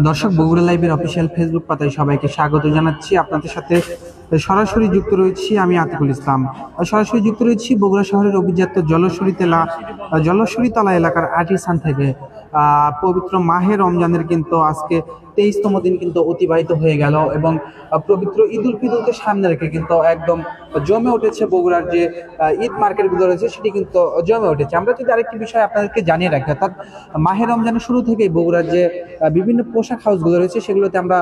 দর্শক, বগুড়া লাইভের official Facebook পাতায় সবাইকে স্বাগত জানাচ্ছি। আপনাদের সাথে সরাসরি যুক্ত রয়েছি আমি আতিকুল ইসলাম। সরাসরি যুক্ত রয়েছি বগুড়া শহরের অভিজাত জলসরিতলা এলাকার আর্টিসান থেকে। পবিত্র মাহে রমজানের কিন্তু আজকে 23তম দিন কিন্তু অতিবাহিত হয়ে গেল এবং পবিত্র ঈদ উল ফিতরকে সামনে রেখে কিন্তু একদম জমে উঠেছে বগুড়ার যে ঈদ মার্কেটগুলো রয়েছে, সেটি কিন্তু জমে উঠেছে। আমরা যদি আরেকটি বিষয় আপনাদেরকে জানিয়ে রাখি, অর্থাৎ মাহে রমজানের শুরু থেকেই বগুড়ার যে বিভিন্ন পোশাক হাউসগুলো রয়েছে সেগুলোতে আমরা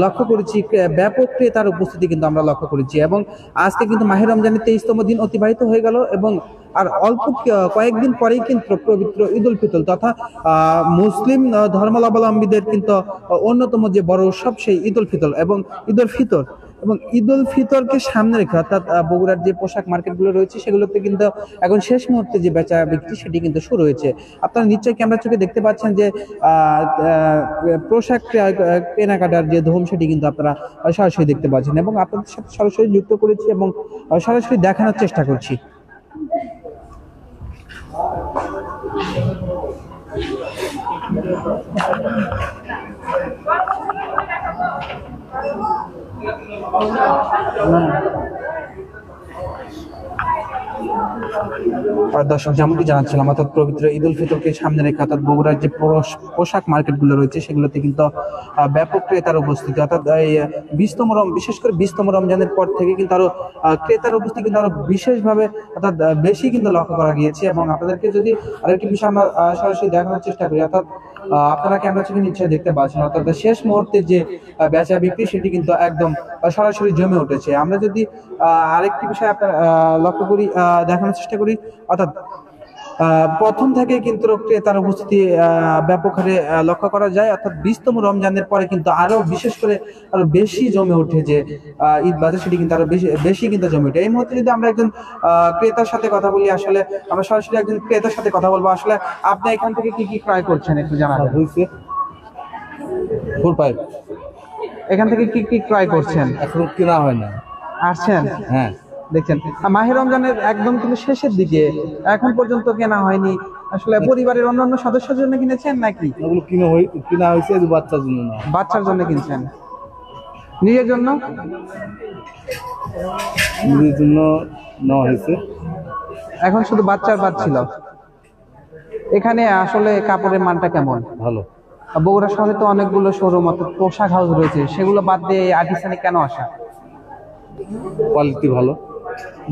লক্ষ্য করেছি ব্যাপক ক্রেতার উপস্থিতি কিন্তু আমরা লক্ষ্য করেছি। এবং আজকে কিন্তু মাহে রমজানের 23তম দিন অতিবাহিত হয়ে গেল এবং আর অল্প কয়েকদিন পরেই কিন্তু পবিত্র ঈদ উল ফিতর তথা মুসলিম ধর্মাবলম্বীদের কিন্তু অন্যতম যে বড় উৎসব সেই ঈদ উল ফিতর এবং ঈদ উল ফিতরকে সামনে রেখে অর্থাৎ বগুড়ার যে পোশাক মার্কেটগুলো রয়েছে সেগুলোতে কিন্তু এখন শেষ মুহূর্তে যে বেচা বিক্রি সেটি কিন্তু শুরু হয়েছে। আপনারা নিশ্চয়ই ক্যামেরা চোখে দেখতে পাচ্ছেন যে পোশাক কেনাকাটার যে ধুম সেটি কিন্তু আপনারা সরাসরি দেখতে পাচ্ছেন এবং আপনাদের সাথে সরাসরি যুক্ত করেছি এবং সরাসরি দেখানোর চেষ্টা করছি। দর্শক, যেমনটি জানাচ্ছিলাম, অর্থাৎ পবিত্র ঈদ উল ফিতরকে সামনে রেখে অর্থাৎ বগুড়ার যে পোশাক মার্কেটগুলো রয়েছে সেগুলোতে কিন্তু ব্যাপক ক্রেতার উপস্থিতি, অর্থাৎ বিশেষ করে 20তম রমজানের পর থেকে কিন্তু আরো ক্রেতার উপস্থিতি কিন্তু আরো বিশেষভাবে অর্থাৎ বেশি কিন্তু লক্ষ্য করা গিয়েছে। এবং আপনাদেরকে যদি আরেকটি বিষয় আমরা সরাসরি দেখানোর চেষ্টা করি, অর্থাৎ আপনারা ক্যামেরা চোখে নিশ্চয়ই দেখতে পাচ্ছেন, অর্থাৎ শেষ মুহূর্তে যে বেচা বিক্রি সেটি কিন্তু একদম সরাসরি জমে উঠেছে। আমরা যদি আরেকটি বিষয় আপনার লক্ষ্য করি, দেখানোর চেষ্টা করি, অর্থাৎ প্রথম থেকে কিন্তু ক্রেতার উপস্থিতি ব্যাপক হারে লক্ষ্য করা যায়। অর্থাৎ 20তম রমজানের পরে কিন্তু আরো বিশেষ করে আরো বেশি জমে ওঠে যে ঈদ বাজার, সেটি কিন্তু আরো বেশি কিন্তু জমে ওঠে। এই মুহূর্তে যদি আমরা একজন ক্রেতার সাথে কথা বলি, আসলে আমরা সরাসরি একজন ক্রেতার সাথে কথা বলবো। আসলে আপনি এখান থেকে কি কি ক্রয় করছেন একটু জানাবেন। এখান থেকে কি কি ক্রয় করছেন? এখন কেনা হয় না। আসছেন? হ্যাঁ, দেখছেন মাহে রমজানের একদম কিন্তু শেষের দিকে, এখন পর্যন্ত কেনা হয়নি। আসলে পরিবারের অন্যান্য সদস্যের জন্য কিনেছেন নাকি? ওগুলো কিনা হয়েছে বাচ্চার জন্য না। বাচ্চার জন্য কিনছেন? নিজের জন্য? নিজের জন্য নেওয়া হয়েছে। এখন শুধু বাচ্চার ছিল। এখানে আসলে কাপড়ের মানটা কেমন? ভালো। বগুড়া শহরে তো অনেকগুলো শোরুম অর্থাৎ পোশাক হাউস রয়েছে, সেগুলো বাদ দিয়ে এই আর্টিসানে কেন আসা? কোয়ালিটি ভালো,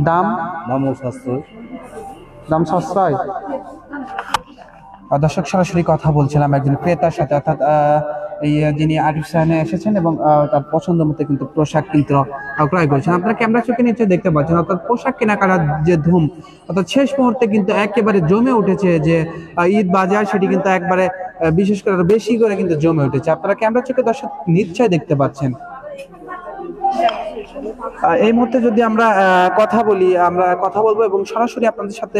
দামও সাশ্রয়। দাম সাশ্রয়। দর্শক, সরাসরি কথা বলছিলাম একজন ক্রেতার সাথে, অর্থাৎ যিনি আর্টিসানে এসেছেন এবং তার পছন্দ মতো কিন্তু পোশাক কিন্তু ক্রয় করেছেন। আপনারা ক্যামেরা চোখে নিচে দেখতে পাচ্ছেন, অর্থাৎ পোশাক কেনাকাটার যে ধুম অর্থাৎ শেষ মুহূর্তে কিন্তু একেবারে জমে উঠেছে যে ঈদ বাজার, সেটি কিন্তু একবারে বিশেষ করে বেশি করে কিন্তু জমে উঠেছে। আপনারা ক্যামেরা চোখে দর্শক নিশ্চয়ই দেখতে পাচ্ছেন। এই মুহূর্তে যদি আমরা কথা বলবো এবং সরাসরি আপনাদের সাথে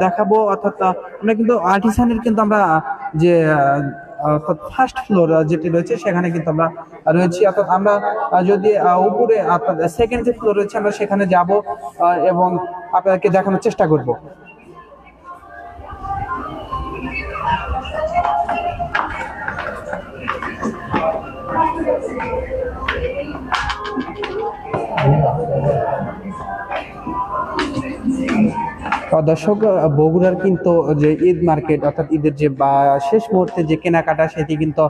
দেখাবো, অর্থাৎ আমরা কিন্তু আর্টিসানের কিন্তু আমরা যে অর্থাৎ ফার্স্ট ফ্লোর যেটি রয়েছে সেখানে কিন্তু আমরা রয়েছি। অর্থাৎ আমরা যদি উপরে অর্থাৎ সেকেন্ড যে ফ্লোর রয়েছে আমরা সেখানে যাব এবং আপনাদেরকে দেখানোর চেষ্টা করব। দর্শক, বগুড়ার কিন্তু যে ঈদ মার্কেট অর্থাৎ ঈদের যে শেষ মুহূর্তে যে কেনাকাটা সেটি কিন্তু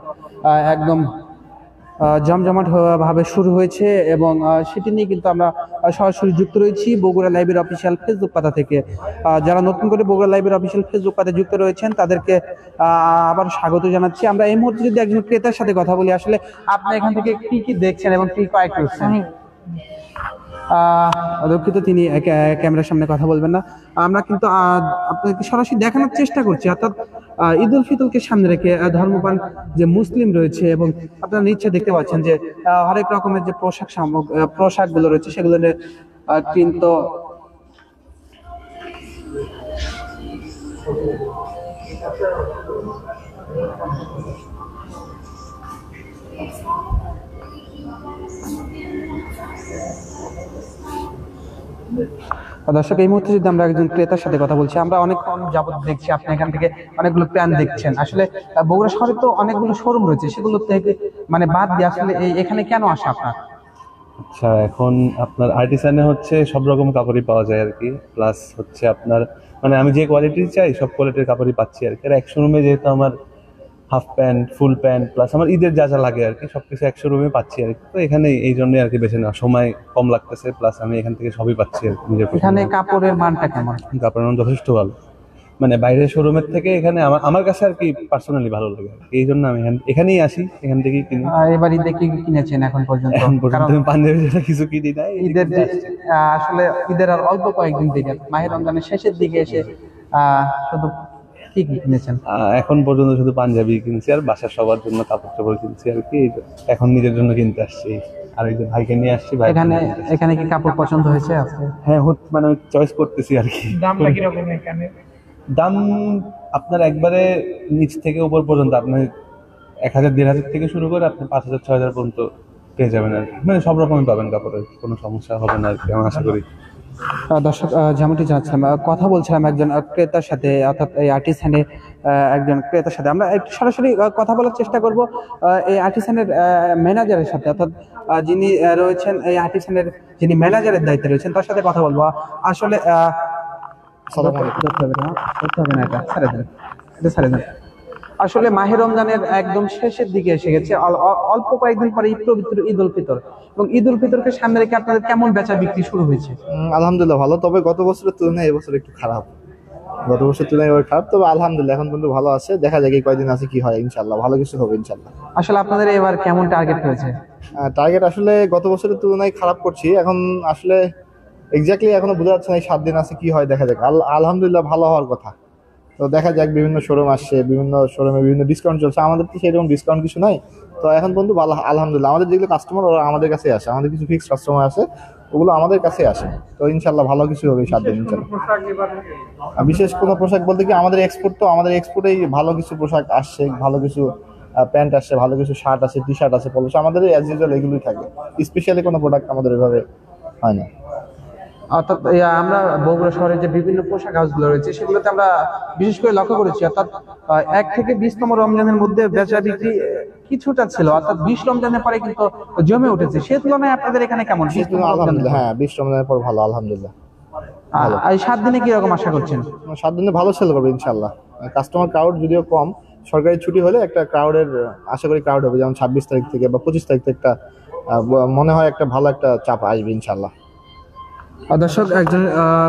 একদম জমজমাট ভাবে শুরু হয়েছে এবং সেটি নিয়ে কিন্তু আমরা সরাসরি যুক্ত রয়েছি বগুড়া লাইভের অফিসিয়াল ফেসবুক পাতা থেকে। যারা নতুন করে বগুড়া লাইভের অফিসিয়াল ফেসবুক পাতায় যুক্ত রয়েছেন তাদেরকে আবার স্বাগত জানাচ্ছি। আমরা এই মুহূর্তে যদি একজন ক্রেতার সাথে কথা বলি, আসলে আপনি এখান থেকে কি কি দেখছেন এবং কি ক্রয় করছেন? দুঃখিত, তিনি ক্যামেরার সামনে কথা বলবেন না। আমরা কিন্তু আপনাকে সরাসরি দেখানোর চেষ্টা করছি, অর্থাৎ ঈদ উল ফিতরকে সামনে রেখে ধর্মপ্রাণ যে মুসলিম রয়েছে এবং আপনারা নিশ্চয় দেখতে পাচ্ছেন যে হরেক রকমের যে পোশাকগুলো রয়েছে সেগুলো কিন্তু দর্শক, এই মুহূর্তে যদি আমরা একজন ক্রেতার সাথে কথা বলছি, আমরা অনেকক্ষণ যাবত দেখছি আপনি এখান থেকে অনেকগুলো প্যান দেখছেন। আসলে বগুড়া শহরে তো অনেকগুলো শোরুম রয়েছে, সেগুলো থেকে মানে বাদ দিয়ে আসলে এখানে কেন আসা আপনার? আচ্ছা, এখন আপনার আর্টিসানে হচ্ছে সব রকম কাপড়ই পাওয়া যায় আর কি। প্লাস হচ্ছে আপনার মানে আমি যে কোয়ালিটি চাই সব কোয়ালিটির কাপড়ই পাচ্ছি আর কি। আর এক শোরুমে যেহেতু আমার half pant, full pant plus আমার ঈদের যা যা লাগে আর কি সবকিছু এক শোরুমে পাচ্ছি আর কি। তো এখানে এই জন্যই আর কি বেছে নেওয়া, সময় কম লাগতেছে, প্লাস আমি এখান থেকে সবই পাচ্ছি আর কি নিজের এখানে পছন্দের। কাপড়ের মানটা কেমন? কাপড়ের মান যথেষ্ট ভালো, মানে বাইরের শোরুমের থেকে এখানে আমার আমার কাছে আর কি পার্সোনালি ভালো লাগে আর কি। এই জন্য আমি এখানেই আসি, এখান থেকেই কিনি। এবার ঈদে কি কি কিনেছেন এখন পর্যন্ত? এখন পর্যন্ত কারণ আমি পাঞ্জাবি ছাড়া কিছু কিনি নাই। ঈদের যে আসলে ঈদের আর অল্প কয়েকদিন থেকে মাহে রমজানের শেষের দিকে এসে শুধু কি কি কিনেছেন? এখন পর্যন্ত শুধু পাঞ্জাবি কিনছি আর বাসার সবার জন্য কাপড় টাপড় কিনছি আর কি। এখন নিজের জন্য কিনতে আসছি, আর এই যে ভাইকে নিয়ে আসছি। ভাই এখানে কি কাপড় পছন্দ হয়েছে আজকে? হ্যাঁ, মানে চয়েস করতেছি আর কি। দামটা কিরকম এখানে? দাম আপনার একবারে নিচ থেকে উপর পর্যন্ত আপনার 1000-1500 থেকে শুরু করে আপনি 5000-6000 পর্যন্ত পেয়ে যাবেন আর কি। মানে সব রকমই পাবেন কাপড়ের, কোনো সমস্যা হবে না আর কি, আমি আশা করি। দর্শক, যেমনটি জানাচ্ছিলাম, কথা বলছিলাম একজন ক্রেতার সাথে, অর্থাৎ এই আর্টিসানের একজন ক্রেতার সাথে। আমরা একটু সরাসরি কথা বলার চেষ্টা করব এই আর্টিসানের ম্যানেজারের সাথে, অর্থাৎ যিনি রয়েছেন এই আর্টিসানের, যিনি ম্যানেজারের দায়িত্বে রয়েছেন, তার সাথে কথা বলবো। আসলে ধরতে হবে না, ধরতে হবে না, এটা ছেড়ে দেন, এটা ছেড়ে দেন। আসলে মাহে রমজানের একদম শেষের দিকে এসে গেছে, অল্প কয়েকদিন পরে ঈদ, পবিত্র ঈদ উল ফিতর, এবং ঈদ উল ফিতরকে সামনে রেখে আপনাদের কেমন বেচা বিক্রি শুরু হয়েছে? আলহামদুলিল্লাহ ভালো, তবে গত বছরের তুলনায় এবছর একটু খারাপ। গত বছরের তুলনায় এবার খারাপ, তবে আলহামদুলিল্লাহ এখন পর্যন্ত ভালো আছে। দেখা যাক এই কয়দিন আছে কি হয়, ইনশাল্লাহ ভালো কিছু হবে ইনশাল্লাহ। আসলে আপনাদের এবার কেমন টার্গেট হয়েছে? টার্গেট আসলে গত বছরের তুলনায় খারাপ করছি এখন, আসলে এক্স্যাক্টলি এখনো বোঝা যাচ্ছে না এই 7 দিন আছে কি হয়, দেখা যাক। আলহামদুলিল্লাহ ভালো হওয়ার কথা, তো দেখা যাক। বিভিন্ন শোরুম আসছে, বিভিন্ন শোরুমে বিভিন্ন ডিসকাউন্ট চলছে, আমাদের তো সেরকম ডিসকাউন্ট কিছু নাই। তো এখন পর্যন্ত ভালো আলহামদুলিল্লাহ। আমাদের যেগুলো কাস্টমার ওরা আমাদের কাছে আসে, আমাদের কিছু ফিক্সড কাস্টমার আছে, ওগুলো আমাদের কাছে আসে। তো ইনশাল্লাহ ভালো কিছু হবে 7 দিন ইনশাল্লাহ। বিশেষ কোনো পোশাক বলতে কি, আমাদের এক্সপোর্ট, তো আমাদের এক্সপোর্টেই ভালো কিছু পোশাক আসছে, ভালো কিছু প্যান্ট আসছে, ভালো কিছু শার্ট আছে, টি শার্ট আছে, পলো। আমাদের অ্যাজ ইউজুয়াল এগুলোই থাকে, স্পেশালি কোনো প্রোডাক্ট আমাদের এভাবে হয় না। অর্থাৎ আমরা বগুড়া শহরে যে বিভিন্ন পোশাক হাউসগুলো রয়েছে সেগুলোতে আমরা বিশেষ করে লক্ষ্য করেছি, অর্থাৎ 1 থেকে 20তম রমজানের মধ্যে বেচা বিক্রি কিছুটা ছিল, অর্থাৎ 20 রমজানের পরে কিন্তু জমে উঠেছে। সেই তুলনায় আপনাদের এখানে কেমন? আলহামদুলিল্লাহ, হ্যাঁ 20 রমজানের পর ভালো আলহামদুলিল্লাহ। এই 7 দিনে কি রকম আশা করছেন? 7 দিনে ভালো সেল করবে ইনশাল্লাহ। কাস্টমার ক্রাউড যদিও কম, সরকারি ছুটি হলে একটা ক্রাউডের আশা করি ক্রাউড হবে, যেমন 26 তারিখ থেকে বা 25 তারিখ থেকে একটা মনে হয় একটা ভালো একটা চাপ আসবে ইনশাল্লাহ। দর্শক, একজন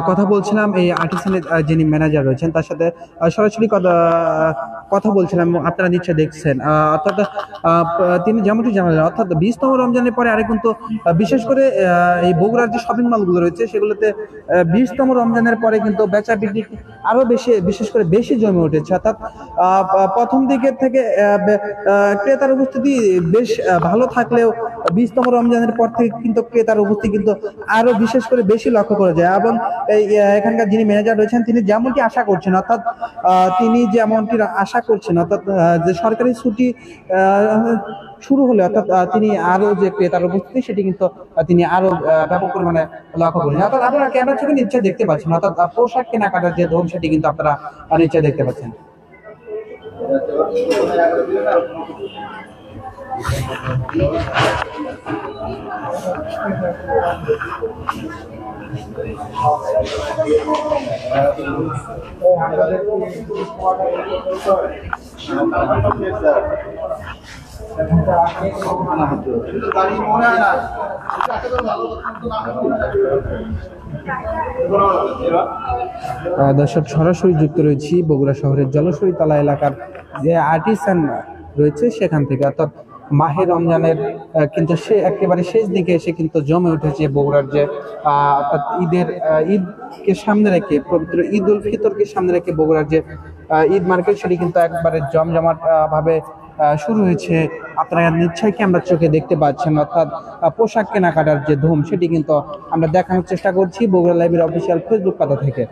কথা বলছিলাম এই আর্টিসানের যিনি ম্যানেজার রয়েছেন তার সাথে সরাসরি কথা বলছিলাম। আপনারা নিশ্চয় দেখছেন, অর্থাৎ তিনি যেমনটি জানালেন, অর্থাৎ 20তম রমজানের পরে আরে কিন্তু বিশেষ করে এই বগুড়ার যে শপিং মলগুলো রয়েছে সেগুলোতে 20তম রমজানের পরে কিন্তু বেচা বিক্রি আরো বেশি, বিশেষ করে বেশি জমে উঠেছে। অর্থাৎ প্রথম দিকের থেকে ক্রেতার উপস্থিতি বেশ ভালো থাকলেও 20তম রমজানের পর থেকে কিন্তু ক্রেতার উপস্থিতি কিন্তু আরো বিশেষ করে বেশি লক্ষ্য করা যায়। এবং এখানকার যিনি ম্যানেজার রয়েছেন তিনি যেমনটি আশা করছেন, অর্থাৎ তিনি যেমনটি আশা করছেন, অর্থাৎ যে সরকারি ছুটি শুরু হলে অর্থাৎ তিনি আরো যে ক্রেতার উপস্থিতি সেটি কিন্তু তিনি আরো ব্যাপক পরিমাণে লক্ষ্য করেন। অর্থাৎ আপনারা ক্যামেরা চোখে নিশ্চয় দেখতে পাচ্ছেন, অর্থাৎ পোশাক কেনাকাটার যে ধরন সেটি কিন্তু আপনারা নিশ্চয় দেখতে পাচ্ছেন। দর্শক, সরাসরি যুক্ত রয়েছি বগুড়া শহরের জলসরি তলা এলাকার যে আর্টিসান রয়েছে সেখান থেকে, অর্থাৎ মাহে রমজানের কিন্তু সে একেবারে শেষ দিকে এসে কিন্তু জমে উঠেছে বগুড়ার যে অর্থাৎ ঈদকে সামনে রেখে, পবিত্র ঈদ উল ফিতরকে সামনে রেখে বগুড়ার যে ঈদ মার্কেট সেটি কিন্তু একবারে জমজমাট ভাবে শুরু হয়েছে। আপনারা নিশ্চয়ই ক্যামেরার চোখে দেখতে পাচ্ছেন, অর্থাৎ পোশাক কেনাকাটার যে ধুম সেটি কিন্তু আমরা দেখানোর চেষ্টা করছি বগুড়া লাইভের অফিসিয়াল ফেসবুক পাতা থেকে।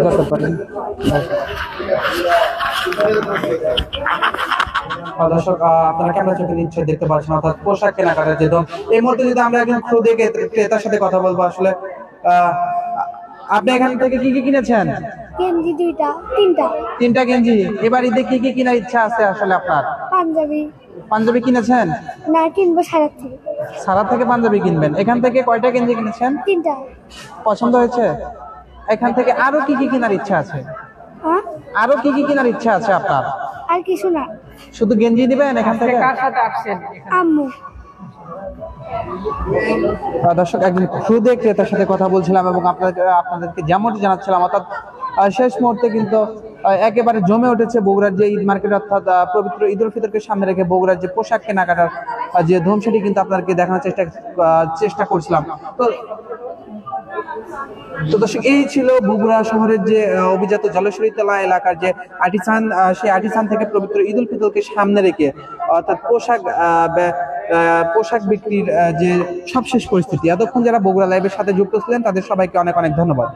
করতে পারেন। দর্শক আপনারা ক্যামেরা চোখে নিশ্চয়ই দেখতে পাচ্ছেন, অর্থাৎ পোশাক কেনাকাটার যে দম। এই মুহূর্তে যদি আমরা একজন খুদে ক্রেতার সাথে কথা বলবো, আসলে আপনি এখান থেকে কি কি কিনেছেন? গেঞ্জি তিনটা তিনটা গেঞ্জি। এবার ঈদে কি কি কেনার ইচ্ছা আছে আসলে আপনার? পাঞ্জাবি কিনেছেন? না, কিনবো সারা থেকে পাঞ্জাবি কিনবেন। এখান থেকে কয়টা গেঞ্জি কিনেছেন? তিনটা। পছন্দ হয়েছে? এখান থেকে আরো কি কি কেনার ইচ্ছা আছে? আরো কি কি কেনার ইচ্ছা আছে আপনার? আর কিছু না। শুধু গেঞ্জি দিবেন এখান থেকে? আম্মু। দর্শক একজন খুদে ক্রেতার সাথে কথা বলছিলাম এবং আপনাদেরকে যেমনটি জানাচ্ছিলাম, অর্থাৎ শেষ মুহূর্তে কিন্তু একেবারে জমে উঠেছে বগুড়ার যে ঈদ মার্কেট, অর্থাৎ পবিত্র ঈদ উল ফিতরকে সামনে রেখে বগুড়ার যে পোশাক কেনাকাটার যে ধুম, সেটি কিন্তু আপনাদেরকে দেখানোর চেষ্টা করছিলাম। তো দর্শক, এই ছিল বগুড়া শহরের যে অভিজাত জলেশ্বরীতলা এলাকার যে আর্টিসান, সেই আর্টিসান থেকে পবিত্র ঈদ উল ফিতরকে সামনে রেখে অর্থাৎ পোশাক বিক্রির যে সবশেষ পরিস্থিতি। এতক্ষণ যারা বগুড়া লাইভের সাথে যুক্ত ছিলেন তাদের সবাইকে অনেক অনেক ধন্যবাদ।